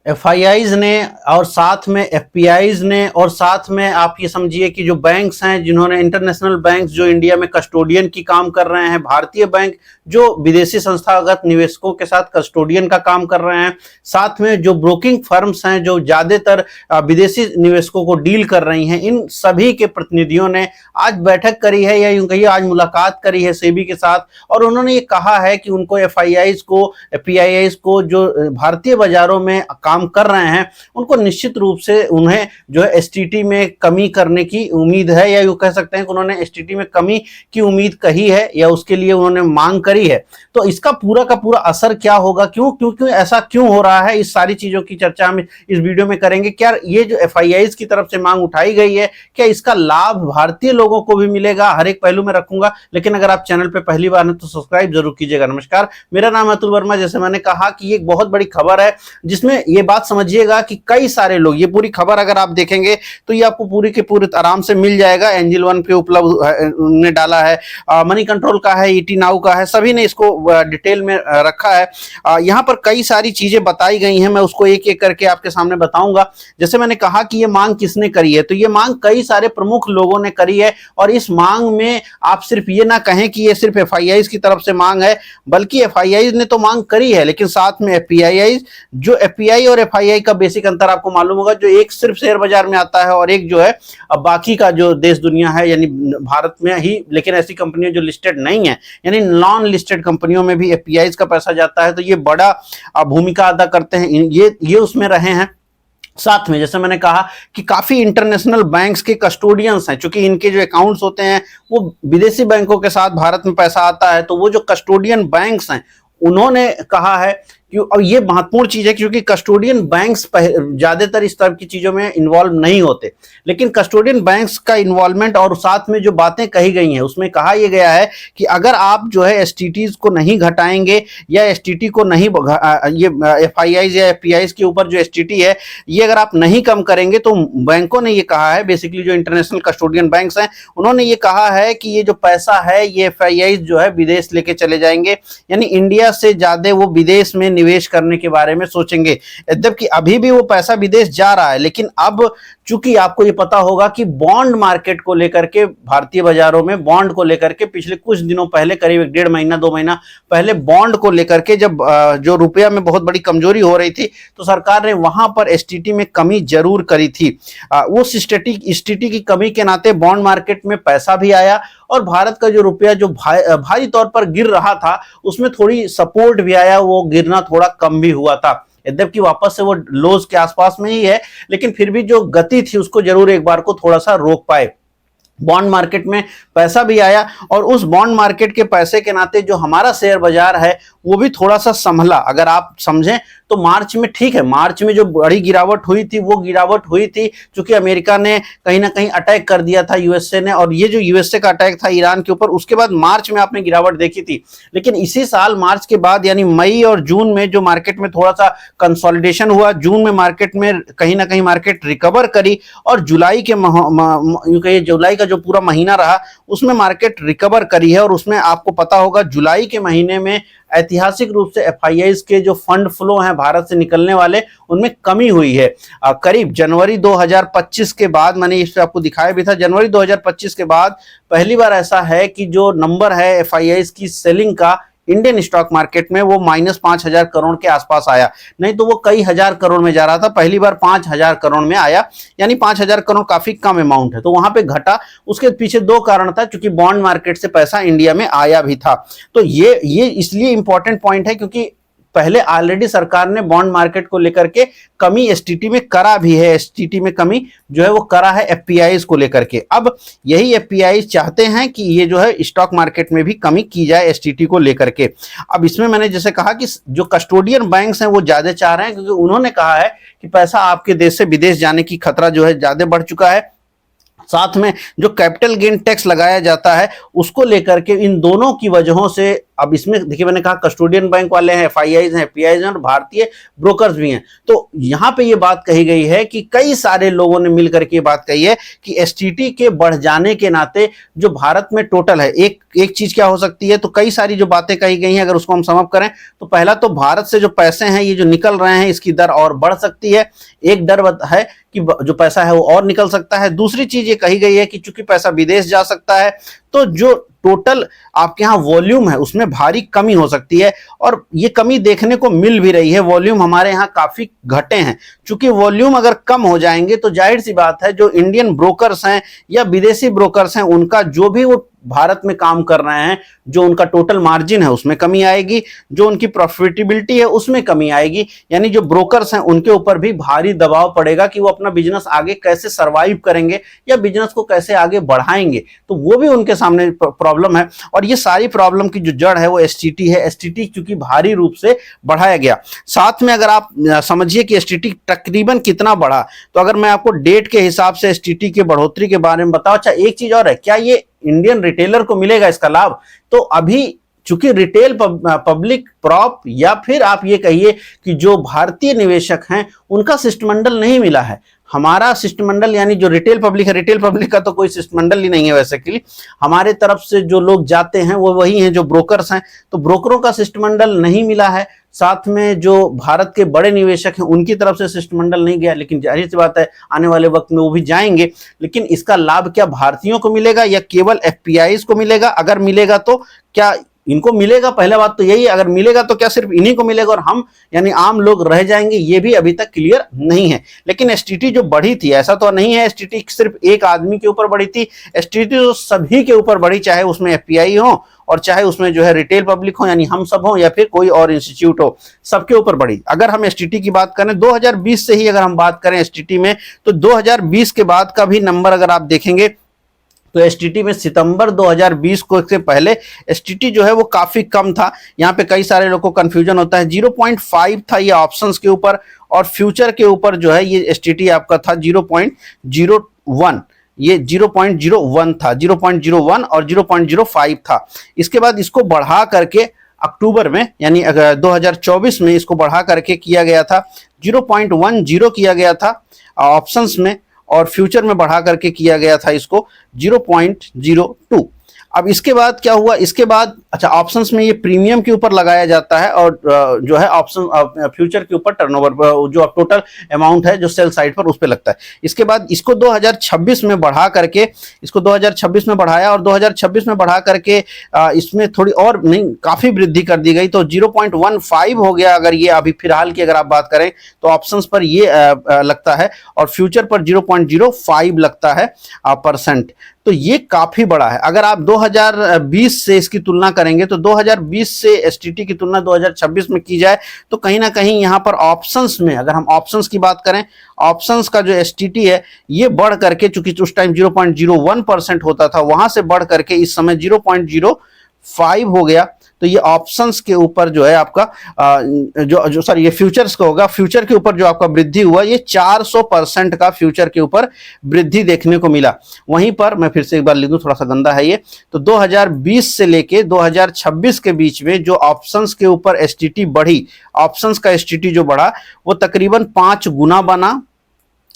FIIs ने और साथ में एफपीआईज ने और साथ में आप ये समझिए कि जो बैंक्स हैं, जिन्होंने इंटरनेशनल बैंक्स जो इंडिया में कस्टोडियन की काम कर रहे हैं, भारतीय बैंक जो विदेशी संस्थागत निवेशकों के साथ कस्टोडियन का काम कर रहे हैं, साथ में जो ब्रोकिंग फर्म्स हैं जो ज्यादातर विदेशी निवेशकों को डील कर रही हैं, इन सभी के प्रतिनिधियों ने आज बैठक करी है या यूं कहिए आज मुलाकात करी है सेबी के साथ। और उन्होंने ये कहा है कि उनको एफआईआईज को, पीआईआईज को जो भारतीय बाजारों में काम कर रहे हैं, उनको निश्चित रूप से उन्हें जो है एसटीटी में कमी करने की उम्मीद है, या यूं कह सकते हैं कि उन्होंने एसटीटी में कमी की उम्मीद कही है या उसके लिए उन्होंने मांग करी है। तो इसका पूरा का पूरा असर क्या होगा, क्यों ऐसा क्यों हो रहा है, इस सारी चीजों की चर्चा हम इस वीडियो में करेंगे। क्या ये जो एफआईआईज की तरफ से मांग उठाई गई है, क्या इसका लाभ भारतीय लोगों को भी मिलेगा, हर एक पहलू में रखूंगा। लेकिन अगर आप चैनल पे पहली बार हैं तो सब्सक्राइब जरूर कीजिएगा। नमस्कार, मेरा नाम है अतुल वर्मा। जैसे मैंने कहा कि ये एक बहुत बड़ी खबर है, जिसमें ये बात समझिएगा कि कई सारे लोग, ये पूरी खबर अगर आप देखेंगे तो ये आपको पूरी के पूरी आराम से मिल जाएगा। एंजल वन पे उपलब्ध ने डाला है, मनी कंट्रोल का है, ईटी नाउ का है, सभी ने इसको डिटेल में रखा है। यहाँ पर कई सारी चीजें बताई गई हैं, मैं उसको एक एक करके आपके सामने बताऊंगा। जैसे मैंने कहा कि ये मांग किसने करी है, तो ये मांग कई सारे प्रमुख लोगों ने करी है। और इस मांग में आप सिर्फ ये ना कहें कि ये सिर्फ एफआईआईज की तरफ से मांग है, बल्कि एफआईआईज ने तो मांग करी है, लेकिन साथ में एफपीआईआईज, जो एफपीआई और एफआईआई का बेसिक अंतर आपको मालूम होगा, जो एक सिर्फ शेयर बाजार में आता है और एक जो है अब बाकी का जो देश दुनिया है, यानी भारत में ही, लेकिन ऐसी कंपनियां जो लिस्टेड नहीं है, यानी नॉन लिस्टेड कंपनियों में भी एफपीआईज का पैसा जाता है। तो ये बड़ा भूमिका अदा करते हैं, ये उसमें रहे हैं। साथ में जैसे मैंने कहा कि काफी इंटरनेशनल बैंक्स के कस्टोडियंस हैं, क्योंकि इनके जो अकाउंट्स होते हैं वो विदेशी बैंकों के साथ भारत में पैसा आता है, तो वो जो कस्टोडियन बैंक्स हैं उन्होंने कहा है कि, और ये महत्वपूर्ण चीज है क्योंकि कस्टोडियन बैंक्स ज्यादातर इस तरह की चीजों में इन्वॉल्व नहीं होते, लेकिन कस्टोडियन बैंक्स का इन्वॉल्वमेंट और साथ में जो बातें कही गई हैं उसमें कहा यह गया है कि अगर आप जो है एसटीटीज को नहीं घटाएंगे या एसटीटी को नहीं, ये एफआईआईज या एफपीआईज के ऊपर जो एसटीटी है ये अगर आप नहीं कम करेंगे, तो बैंकों ने ये कहा है, बेसिकली जो इंटरनेशनल कस्टोडियन बैंक्स हैं उन्होंने ये कहा है कि ये जो पैसा है ये एफआईआईज जो है विदेश लेके चले जाएंगे, यानी इंडिया से ज्यादा वो विदेश में निवेश करने के बारे में सोचेंगे। यद्यपि अभी भी वो पैसा विदेश जा रहा है, लेकिन अब चूंकि आपको ये पता होगा कि बॉन्ड मार्केट को लेकर के, भारतीय बाजारों में बॉन्ड को लेकर के पिछले कुछ दिनों पहले, करीब 1.5 महीना 2 महीना पहले, बॉन्ड को लेकर के जब जो रुपया में बहुत बड़ी कमजोरी हो रही थी, तो सरकार ने वहां पर एसटीटी में कमी जरूर करी थी। वो एसटीटी की कमी के नाते बॉन्ड मार्केट में पैसा भी आया और भारत का जो रुपया जो भारी तौर पर गिर रहा था उसमें थोड़ी सपोर्ट भी आया, वो गिरना थोड़ा कम भी हुआ था। यद्यपि वापस से वो लोज के आसपास में ही है, लेकिन फिर भी जो गति थी उसको जरूर एक बार को थोड़ा सा रोक पाए। बॉन्ड मार्केट में पैसा भी आया और उस बॉन्ड मार्केट के पैसे के नाते जो हमारा शेयर बाजार है वो भी थोड़ा सा संभला। अगर आप समझें तो मार्च में ठीक है, मार्च में जो बड़ी गिरावट हुई थी वो गिरावट हुई थी क्योंकि अमेरिका ने कहीं ना कहीं अटैक कर दिया था यूएसए ने, और ये जो यूएसए का अटैक था ईरान के ऊपर, उसके बाद मार्च में आपने गिरावट देखी थी। लेकिन इसी साल मार्च के बाद यानी मई और जून में जो मार्केट में थोड़ा सा कंसोलिडेशन हुआ, जून में मार्केट में कहीं ना कहीं मार्केट रिकवर करी और जुलाई के जुलाई का जो पूरा महीना रहा उसमें मार्केट रिकवर करी है। और उसमें आपको पता होगा जुलाई के महीने में ऐतिहासिक रूप से एफआईआईज के जो फंड फ्लो हैं भारत से निकलने वाले उनमें कमी हुई है। करीब जनवरी 2025 के बाद, मैंने इस पे आपको दिखाया भी था, जनवरी 2025 के बाद पहली बार ऐसा है कि जो नंबर है एफआईआईज की सेलिंग का इंडियन स्टॉक मार्केट में वो -5,000 करोड़ के आसपास आया, नहीं तो वो कई हजार करोड़ में जा रहा था, पहली बार 5,000 करोड़ में आया, यानी 5,000 करोड़ काफी कम अमाउंट है, तो वहां पे घटा। उसके पीछे 2 कारण था, क्योंकि बॉन्ड मार्केट से पैसा इंडिया में आया भी था। तो ये इसलिए इंपॉर्टेंट पॉइंट है क्योंकि पहले ऑलरेडी सरकार ने बॉन्ड मार्केट को लेकर के कमी एसटीटी में करा भी है, एसटीटी में कमी जो है वो करा है एफपीआईज को लेकर के। अब यही एफपीआईज चाहते हैं कि ये जो है स्टॉक मार्केट में भी कमी की जाए एसटीटी को लेकर के। अब इसमें मैंने जैसे कहा कि जो कस्टोडियन बैंक्स हैं वो ज्यादा चाह रहे हैं, क्योंकि उन्होंने कहा है कि पैसा आपके देश से विदेश जाने की खतरा जो है ज्यादा बढ़ चुका है। साथ में जो कैपिटल गेन टैक्स लगाया जाता है उसको लेकर के इन दोनों की वजहों से अब इसमें देखिए मैंने कहा कस्टोडियन बैंक वाले हैं, एफआईआईज हैं, एफपीआईज हैं और भारतीय ब्रोकर्स भी हैं। तो यहां पे ये बात कही गई है कि कई सारे लोगों ने मिलकर के बात कही है कि एसटीटी के बढ़ जाने के नाते जो भारत में टोटल है, एक चीज क्या हो सकती है, तो कई सारी जो बातें कही गई हैं अगर उसको हम समअप करें तो पहला तो भारत से जो पैसे हैं ये जो निकल रहे हैं इसकी दर और बढ़ सकती है, एक डर है कि जो पैसा है वो और निकल सकता है। दूसरी चीज ये कही गई है कि चूंकि पैसा विदेश जा सकता है तो जो टोटल आपके यहाँ वॉल्यूम है उसमें भारी कमी हो सकती है, और ये कमी देखने को मिल भी रही है। वॉल्यूम हमारे यहाँ काफी घटे हैं, चूंकि वॉल्यूम अगर कम हो जाएंगे तो जाहिर सी बात है जो इंडियन ब्रोकर्स हैं या विदेशी ब्रोकर्स हैं उनका जो भी वो भारत में काम कर रहे हैं, जो उनका टोटल मार्जिन है उसमें कमी आएगी, जो उनकी प्रॉफिटेबिलिटी है उसमें कमी आएगी। यानी जो ब्रोकर्स हैं उनके ऊपर भी भारी दबाव पड़ेगा कि वो अपना बिजनेस आगे कैसे सरवाइव करेंगे या बिजनेस को कैसे आगे बढ़ाएंगे, तो वो भी उनके सामने प्रॉब्लम है। और ये सारी प्रॉब्लम की जो जड़ है वो एसटीटी है। एसटीटी चूंकि भारी रूप से बढ़ाया गया, साथ में अगर आप समझिए कि एसटीटी तकरीबन कितना बढ़ा, तो अगर मैं आपको डेट के हिसाब से एसटीटी के बढ़ोतरी के बारे में बताऊं। अच्छा एक चीज और है, क्या ये इंडियन रिटेलर को मिलेगा इसका लाभ? तो अभी चूंकि रिटेल पब्लिक प्रॉप या फिर आप ये कहिए कि जो भारतीय निवेशक हैं उनका शिष्टमंडल नहीं मिला है। हमारा शिष्टमंडल यानी जो रिटेल पब्लिक है, रिटेल पब्लिक का तो कोई शिष्टमंडल ही नहीं है वैसे के लिए, हमारे तरफ से जो लोग जाते हैं वो वही हैं जो ब्रोकर्स हैं, तो ब्रोकरों का शिष्टमंडल नहीं मिला है। साथ में जो भारत के बड़े निवेशक हैं उनकी तरफ से शिष्टमंडल नहीं गया, लेकिन जाहिर सी बात है आने वाले वक्त में वो भी जाएंगे। लेकिन इसका लाभ क्या भारतीयों को मिलेगा या केवल एफपीआईज को मिलेगा? अगर मिलेगा तो क्या इनको मिलेगा? पहला बात तो यही है, अगर मिलेगा तो क्या सिर्फ इन्हीं को मिलेगा और हम यानी आम लोग रह जाएंगे? ये भी अभी तक क्लियर नहीं है। लेकिन एसटीटी जो बढ़ी थी, ऐसा तो नहीं है एसटीटी सिर्फ एक आदमी के ऊपर बढ़ी थी, एसटीटी तो सभी के ऊपर बढ़ी, चाहे उसमें एफपीआई हो और चाहे उसमें जो है रिटेल पब्लिक हो यानी हम सब हो या फिर कोई और इंस्टीट्यूट हो, सबके ऊपर बढ़ी। अगर हम एसटीटी की बात करें 2020 से ही अगर हम बात करें एसटीटी में, तो 2020 के बाद का भी नंबर अगर आप देखेंगे तो एसटीटी में सितंबर 2020 को से पहले एसटीटी जो है वो काफी कम था। यहाँ पे कई सारे लोगों को कंफ्यूजन होता है, 0.5 था ये ऑप्शंस के ऊपर, और फ्यूचर के ऊपर जो है ये एसटीटी आपका था 0.01, ये 0.01 था, 0.01 और 0.05 था। इसके बाद इसको बढ़ा करके अक्टूबर में यानी 2024 में इसको बढ़ा करके किया गया था 0.10 किया गया था ऑप्शंस में, और फ्यूचर में बढ़ा करके किया गया था इसको 0.02। अब इसके बाद क्या हुआ? इसके बाद अच्छा ऑप्शंस में ये प्रीमियम के ऊपर लगाया जाता है और जो है ऑप्शन फ्यूचर के ऊपर टर्नओवर जो टोटल अमाउंट है जो सेल साइड पर उस पर लगता है। इसके बाद इसको 2026 में बढ़ा करके इसको 2026 में बढ़ाया और 2026 में बढ़ा करके इसमें थोड़ी और नहीं काफी वृद्धि कर दी गई, तो 0.15 हो गया। अगर ये अभी फिलहाल की अगर आप बात करें तो ऑप्शंस पर ये लगता है और फ्यूचर पर 0.05 लगता है परसेंट, तो ये काफी बड़ा है। अगर आप 2020 से इसकी तुलना करेंगे तो 2020 से एसटीटी की तुलना 2026 में की जाए तो कहीं ना कहीं यहाँ पर ऑप्शंस में, अगर हम ऑप्शंस की बात करें, ऑप्शंस का जो एसटीटी है ये बढ़ करके, चूंकि उस टाइम 0.01% होता था, वहां से बढ़ करके इस समय 0.05 हो गया। तो ये ऑप्शंस के ऊपर जो है आपका जो सॉरी ये फ्यूचर्स का होगा, फ्यूचर के ऊपर जो आपका वृद्धि हुआ ये 400% का फ्यूचर के ऊपर वृद्धि देखने को मिला। वहीं पर मैं फिर से एक बार लिख दूं, थोड़ा सा गंदा है ये, तो 2020 से लेके 2026 के बीच में जो ऑप्शंस के ऊपर एसटीटी बढ़ी, ऑप्शंस का एसटीटी जो बढ़ा वो तकरीबन 5 गुना बना,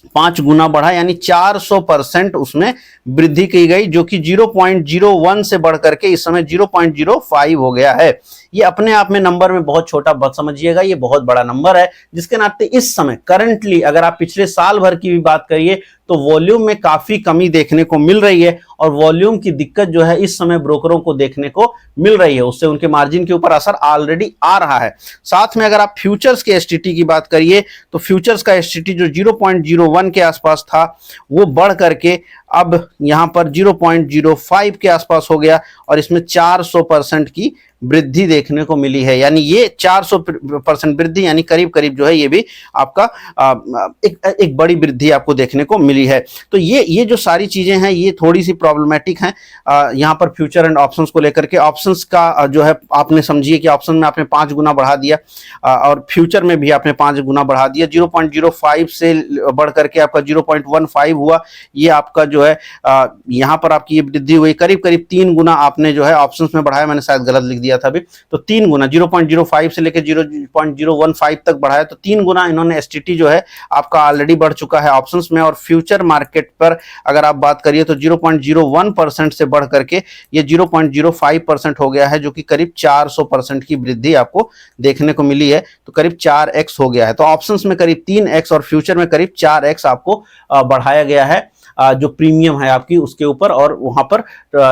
5 गुना बढ़ा, यानी 400% उसमें वृद्धि की गई, जो कि 0.01 से बढ़ करके इस समय 0.05 हो गया है। ये अपने आप में नंबर में बहुत छोटा मत समझिएगा, ये बहुत बड़ा नंबर है, जिसके नाते इस समय करंटली अगर आप पिछले साल भर की भी बात करिए तो वॉल्यूम में काफी कमी देखने को मिल रही है और वॉल्यूम की दिक्कत जो है इस समय ब्रोकरों को देखने को मिल रही है, उससे उनके मार्जिन के ऊपर असर ऑलरेडी आ रहा है। साथ में अगर आप फ्यूचर्स के एसटीटी की बात करिए तो फ्यूचर्स का एसटीटी जो 0.01 के आसपास था वो बढ़ करके अब यहां पर 0.05 के आसपास हो गया और इसमें 400% की वृद्धि देखने को मिली है। यानी ये 400% वृद्धि यानी करीब करीब जो है ये भी आपका एक बड़ी वृद्धि आपको देखने को मिली है। तो ये जो सारी चीजें हैं ये थोड़ी सी प्रॉब्लमेटिक हैं यहाँ पर फ्यूचर एंड ऑप्शंस को लेकर के। ऑप्शंस का जो है आपने समझिए कि ऑप्शन में आपने 5 गुना बढ़ा दिया और फ्यूचर में भी आपने 5 गुना बढ़ा दिया, 0.05 से बढ़ करके आपका 0.15 हुआ। ये आपका जो जो है यहाँ पर आपकी ये वृद्धि हुई, करीब करीब 3 गुना आपने जो है ऑप्शंस में बढ़ाया, मैंने शायद गलत लिख दिया था अभी, तो 3 गुना 0.05 से लेकर 0.015 तक बढ़ाया, तो 3 गुना इन्होंने एसटीटी जो है आपका ऑलरेडी बढ़ चुका है ऑप्शंस में। और फ्यूचर मार्केट पर अगर आप बात करिए तो 0.01% से बढ़ करके ये 0.05% हो गया है, जो कि करीब 400% की वृद्धि आपको देखने को मिली है, तो करीब 4x हो गया है। तो ऑप्शंस में करीब 3x और फ्यूचर में करीब 4x आपको बढ़ाया गया है जो प्रीमियम है आपकी उसके ऊपर और वहां पर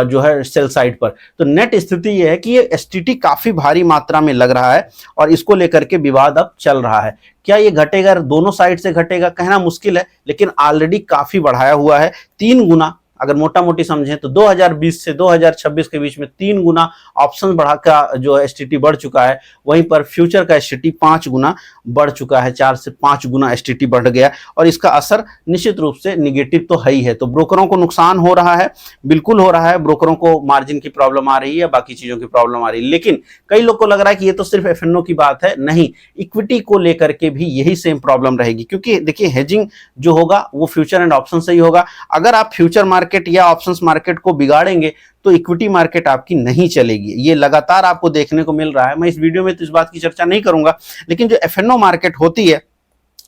जो है सेल साइड पर। तो नेट स्थिति यह है कि ये एसटीटी काफी भारी मात्रा में लग रहा है और इसको लेकर के विवाद अब चल रहा है। क्या ये घटेगा, दोनों साइड से घटेगा कहना मुश्किल है, लेकिन ऑलरेडी काफी बढ़ाया हुआ है, 3 गुना अगर मोटा मोटी समझें तो 2020 से 2026 के बीच में 3 गुना ऑप्शन बढ़ा का जो एसटीटी बढ़ चुका है, वहीं पर फ्यूचर का एसटीटी 5 गुना बढ़ चुका है, 4 से 5 गुना एसटीटी बढ़ गया और इसका असर निश्चित रूप से निगेटिव तो है ही है। तो ब्रोकरों को नुकसान हो रहा है, बिल्कुल हो रहा है, ब्रोकरों को मार्जिन की प्रॉब्लम आ रही है, बाकी चीजों की प्रॉब्लम आ रही है, लेकिन कई लोग को लग रहा है कि ये तो सिर्फ एफएनओ की बात है, नहीं, इक्विटी को लेकर के भी यही सेम प्रॉब्लम रहेगी, क्योंकि देखिए हेजिंग जो होगा वो फ्यूचर एंड ऑप्शन से ही होगा। अगर आप फ्यूचर मार्केट या ऑप्शंस मार्केट को बिगाड़ेंगे तो इक्विटी मार्केट आपकी नहीं चलेगी, ये लगातार आपको देखने को मिल रहा है। मैं इस वीडियो में तो इस बात की चर्चा नहीं करूंगा, लेकिन जो एफएनओ मार्केट होती है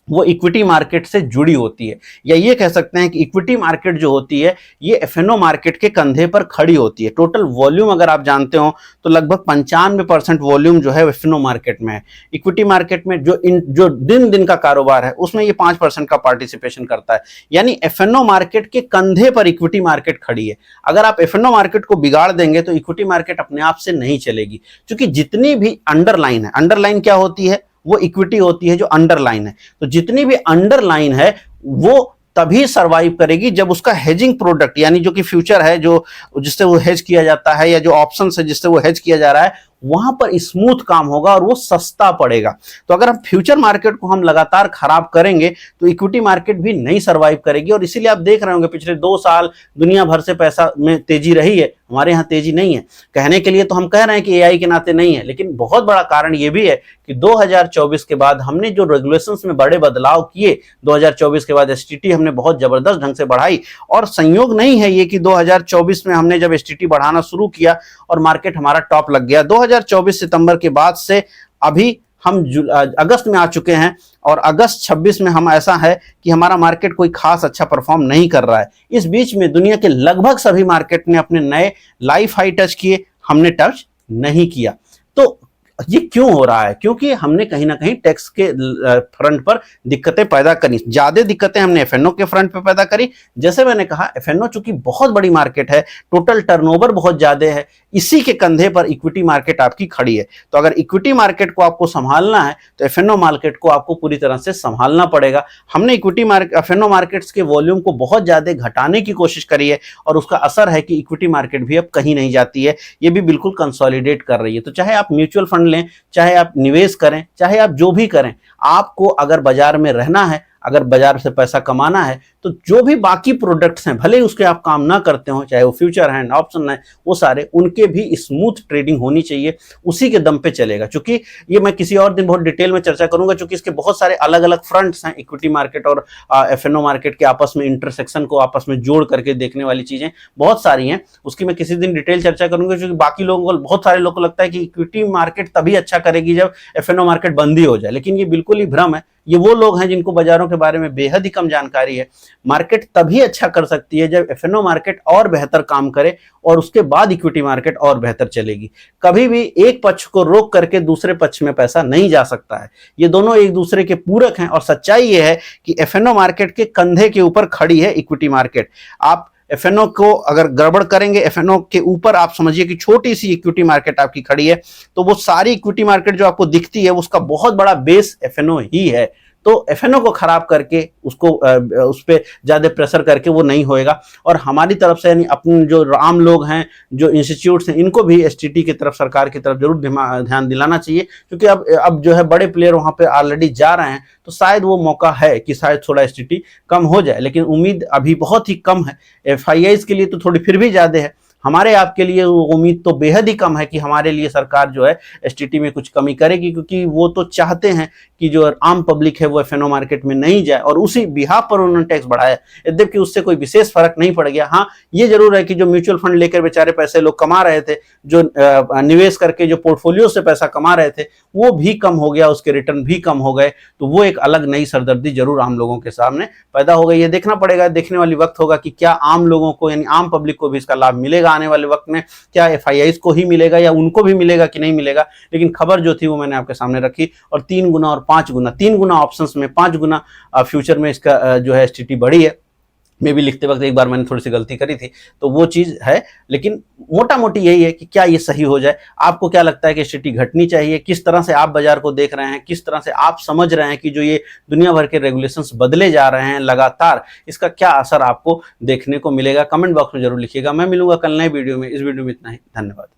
वो इक्विटी मार्केट से जुड़ी होती है, या ये कह सकते हैं कि इक्विटी मार्केट जो होती है ये एफएनओ मार्केट के कंधे पर खड़ी होती है। टोटल वॉल्यूम अगर आप जानते हो तो लगभग 95% वॉल्यूम जो है एफएनओ मार्केट में है। इक्विटी मार्केट में जो दिन दिन का कारोबार है उसमें ये 5% का पार्टिसिपेशन करता है, यानी एफएनओ मार्केट के कंधे पर इक्विटी मार्केट खड़ी है। अगर आप एफएनओ मार्केट को बिगाड़ देंगे तो इक्विटी मार्केट अपने आप से नहीं चलेगी, क्योंकि जितनी भी अंडरलाइन है, अंडरलाइन क्या होती है, वो इक्विटी होती है जो अंडरलाइन है, तो जितनी भी अंडरलाइन है वो तभी सरवाइव करेगी जब उसका हेजिंग प्रोडक्ट, यानी जो कि फ्यूचर है जो जिससे वो हेज किया जाता है, या जो ऑप्शन है जिससे वो हेज किया जा रहा है, वहां पर स्मूथ काम होगा और वो सस्ता पड़ेगा। तो अगर हम फ्यूचर मार्केट को हम लगातार खराब करेंगे तो इक्विटी मार्केट भी नहीं सरवाइव करेगी। और इसीलिए आप देख रहे होंगे पिछले 2 साल दुनिया भर से पैसा में तेजी रही है, हमारे यहाँ तेजी नहीं है। कहने के लिए तो हम कह रहे हैं कि एआई के नाते नहीं है, लेकिन बहुत बड़ा कारण ये भी है कि 2024 के बाद हमने जो रेगुलेशंस में बड़े बदलाव किए, 2024 के बाद एसटीटी हमने बहुत जबरदस्त ढंग से बढ़ाई, और संयोग नहीं है ये कि 2024 में हमने जब एसटीटी बढ़ाना शुरू किया और मार्केट हमारा टॉप लग गया। 2024 सितंबर के बाद से अभी हम अगस्त में आ चुके हैं और अगस्त 26 में हम ऐसा है कि हमारा मार्केट कोई खास अच्छा परफॉर्म नहीं कर रहा है। इस बीच में दुनिया के लगभग सभी मार्केट ने अपने नए लाइफ हाई टच किए, हमने टच नहीं किया। तो ये क्यों हो रहा है? क्योंकि हमने कहीं ना कहीं टैक्स के फ्रंट पर दिक्कतें पैदा करी, ज्यादा दिक्कतें हमने एफएनओ के फ्रंट पर पैदा करी। जैसे मैंने कहा, एफएनओ चूंकि बहुत बड़ी मार्केट है, टोटल टर्नओवर बहुत ज्यादा है, इसी के कंधे पर इक्विटी मार्केट आपकी खड़ी है। तो अगर इक्विटी मार्केट को आपको संभालना है तो एफएनओ मार्केट को आपको पूरी तरह से संभालना पड़ेगा। हमने एफएनओ मार्केट्स के वॉल्यूम को बहुत ज्यादा घटाने की कोशिश करी है और उसका असर है कि इक्विटी मार्केट भी अब कहीं नहीं जाती है, ये भी बिल्कुल कंसोलिडेट कर रही है। तो चाहे आप म्यूचुअल फंड लें, चाहे आप निवेश करें, चाहे आप जो भी करें, आपको अगर बाजार में रहना है, अगर बाजार से पैसा कमाना है, तो जो भी बाकी प्रोडक्ट्स हैं, भले ही उसके आप काम ना करते हो, चाहे वो फ्यूचर है, ऑप्शन है, वो सारे उनके भी स्मूथ ट्रेडिंग होनी चाहिए, उसी के दम पे चलेगा। क्योंकि ये मैं किसी और दिन बहुत डिटेल में चर्चा करूंगा, क्योंकि इसके बहुत सारे अलग अलग फ्रंट्स हैं, इक्विटी मार्केट और एफएनओ मार्केट के आपस में इंटरसेक्शन को आपस में जोड़ करके देखने वाली चीजें बहुत सारी हैं, उसकी मैं किसी दिन डिटेल चर्चा करूंगा। क्योंकि बाकी लोगों को, बहुत सारे लोगों को लगता है कि इक्विटी मार्केट तभी अच्छा करेगी जब एफएनओ मार्केट बंद ही हो जाए, लेकिन ये बिल्कुल ही भ्रम है। ये वो लोग हैं जिनको बाजारों के बारे में बेहद ही कम जानकारी है। मार्केट तभी अच्छा कर सकती है जब एफएनओ मार्केट और बेहतर काम करे और उसके बाद इक्विटी मार्केट और बेहतर चलेगी। कभी भी एक पक्ष को रोक करके दूसरे पक्ष में पैसा नहीं जा सकता है, ये दोनों एक दूसरे के पूरक हैं। और सच्चाई ये है कि एफएनओ मार्केट के कंधे के ऊपर खड़ी है इक्विटी मार्केट। आप एफएनओ को अगर गड़बड़ करेंगे, एफएनओ के ऊपर आप समझिए कि छोटी सी इक्विटी मार्केट आपकी खड़ी है, तो वो सारी इक्विटी मार्केट जो आपको दिखती है उसका बहुत बड़ा बेस एफएनओ ही है। तो एफएनओ को खराब करके उसको उस पर ज्यादा प्रेशर करके वो नहीं होएगा। और हमारी तरफ से, यानी अपने जो आम लोग हैं, जो इंस्टीट्यूट्स हैं, इनको भी एसटीटी की तरफ, सरकार की तरफ जरूर ध्यान दिलाना चाहिए। क्योंकि अब जो है बड़े प्लेयर वहां पे ऑलरेडी जा रहे हैं, तो शायद वो मौका है कि शायद थोड़ा एसटीटी कम हो जाए, लेकिन उम्मीद अभी बहुत ही कम है। एफआईआईज के लिए तो थोड़ी फिर भी ज्यादा है, हमारे आपके लिए वो उम्मीद तो बेहद ही कम है कि हमारे लिए सरकार जो है एसटीटी में कुछ कमी करेगी, क्योंकि वो तो चाहते हैं कि जो आम पब्लिक है वो एफएनओ मार्केट में नहीं जाए, और उसी बिहाफ पर उन्होंने टैक्स बढ़ाया। यद्यपि उससे कोई विशेष फर्क नहीं पड़ गया। हाँ, ये जरूर है कि जो म्यूचुअल फंड लेकर बेचारे पैसे लोग कमा रहे थे, जो निवेश करके जो पोर्टफोलियो से पैसा कमा रहे थे, वो भी कम हो गया, उसके रिटर्न भी कम हो गए। तो वो एक अलग नई सरदर्दी जरूर आम लोगों के सामने पैदा हो गई। ये देखना पड़ेगा, देखने वाली वक्त होगा कि क्या आम लोगों को यानी आम पब्लिक को भी इसका लाभ मिलेगा आने वाले वक्त में, क्या एफआईआईज को ही मिलेगा या उनको भी मिलेगा कि नहीं मिलेगा। लेकिन खबर जो थी वो मैंने आपके सामने रखी, और 3 गुना और 5 गुना, 3 गुना ऑप्शंस में 5 गुना फ्यूचर में इसका जो है एसटीटी बढ़ी है। मे भी लिखते वक्त एक बार मैंने थोड़ी सी गलती करी थी, तो वो चीज़ है। लेकिन मोटा मोटी यही है कि क्या ये सही हो जाए। आपको क्या लगता है कि एसटीटी घटनी चाहिए? किस तरह से आप बाजार को देख रहे हैं, किस तरह से आप समझ रहे हैं कि जो ये दुनिया भर के रेगुलेशंस बदले जा रहे हैं लगातार, इसका क्या असर आपको देखने को मिलेगा? कमेंट बॉक्स में जरूर लिखिएगा। मैं मिलूंगा कल नए वीडियो में। इस वीडियो में इतना ही, धन्यवाद।